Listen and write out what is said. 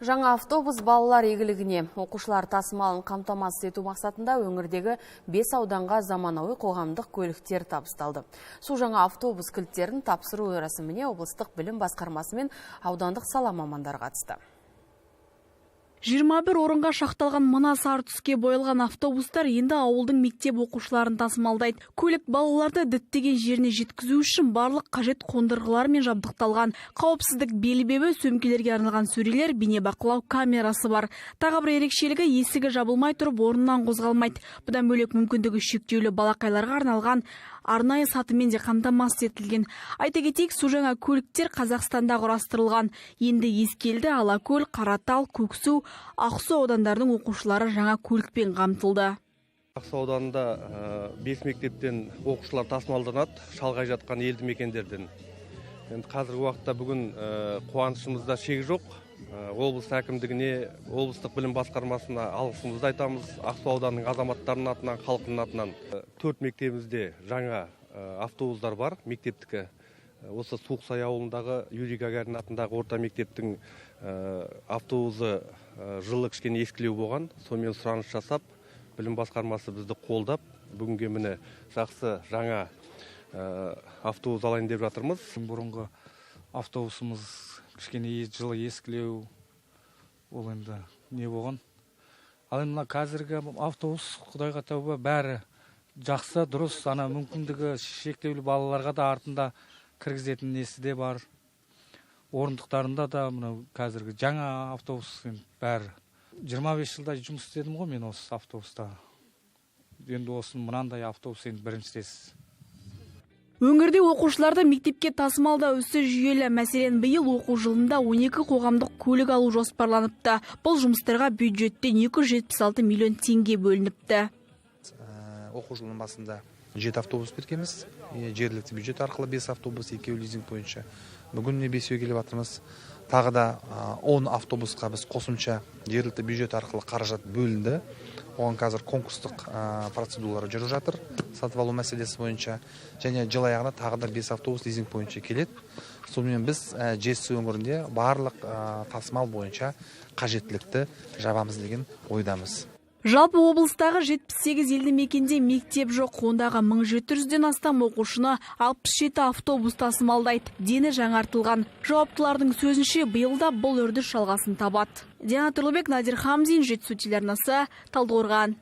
Жаңа автобус балалар игілігіне, оқушылар тасымалын қамтамасыз ету мақсатында өңірдегі 5 ауданға заманауи қоғамдық көліктер табысталды. Су жаңа автобус кілттерін тапсыру рәсіміне облыстық білім басқармасы мен аудандық сала мамандары қатысты. 21 орынға шақталған мына сары түске боялған автобустар енді ауылдың мектеп оқушыларын тасымалдайды. Көлік балаларды діттеген жеріне жеткізу үшін барлық қажет қондырғылармен жабдықталған. Қауіпсіздік белбеуі, сөмкелерге арналған сөрелер, бейнебақылау камерасы бар. Тағы бір ерекшелігі есігі жабылмай тұрып орнынан қозғалмайды. Бұдан бөлек мүмкіндігі шектеулі балақайларға арналған арнайы сатымен де қамтамасыз етілген. Айта кетейік, су жаңа көліктер Қазақстанда құрастырылған. Енді Ескелді, Алакөл, Қаратал, Көксу, Ақсу аудандарының оқушылары жаңа көлікпен қамтылды. Ақсу ауданында 5 мектептен оқушылар тасымалданады, шалғай жатқан елді мекендерден. Енді қазіргі уақытта бүгін қуанышымызда шек жоқ. Облыс әкімдігіне, облыстық білім басқармасына алғысымызды айтамыз. Ақсу ауданының азаматтарының атынан, халқының атынан 4 мектебімізде жаңа автобустар бар, мектептікі. Осы Суықсай ауылындағы Юрий Гагарин атындағы орта мектептің автобусы жылы кішкене ескілеу болған. Сонымен сұраныс жасап, білім басқармасы бізді қолдап, бүгінге міне жақсы жаңа автобус алайын деп жатырмыз. Бұрынғы автобусымыз кішкене жылы ескілеу, ол енді не болған. Ал енді қазіргі автобус, Құдайға тәуба, бәрі жақсы, дұрыс, ана мүмкіндігі шектеулі балаларға да артында кіргізетін несі де бар. Орындықтарында да қазіргі жаңа автобус бәрі. 25 жылда жұмыс істедім ғой мен осы автобуста. Енді осы мынандай автобус енді біріншісіз. Өңірде оқушыларды мектепке тасымалда өсі жүйелі. Мәселен, биыл оқу жылында 12 қоғамдық көлік алу жоспарланыпты. Бұл жұмыстарға бюджеттен 276 миллион теңге бөлініпті. Оқу жылының басында 7 автобус беркеміз. Жергілікті бюджет арқылы 5 автобус, 2 лизинг бойынша. Бүгін 5-ге келіп жатырмыз. Тағы да 10 автобусқа біз қосымша жергілікті бюджет арқылы қаражат бөлінді. Оған қазір конкурстық процедуралар жүріп жатыр. Сатып алу мәселесі бойынша. Және жыл аяғына тағы да 5 автобус лизинг бойынша келеді. Сонымен біз Жетісу өңірінде барлық тасымал бойынша қажеттілікті жабамыз деген ойдамыз. Жалпы облыстағы 78 елді мекенде мектеп жоқ. Ондағы 1700-ден астам оқушыны 67 автобус тасымалдайды. Дені жаңартылған. Жауаптылардың сөзінше, биылда бұл үрдіс жалғасын табады. Диана Тұрлыбек, Надир Хамзин, Жетісу телеарнасы, Талдықорған.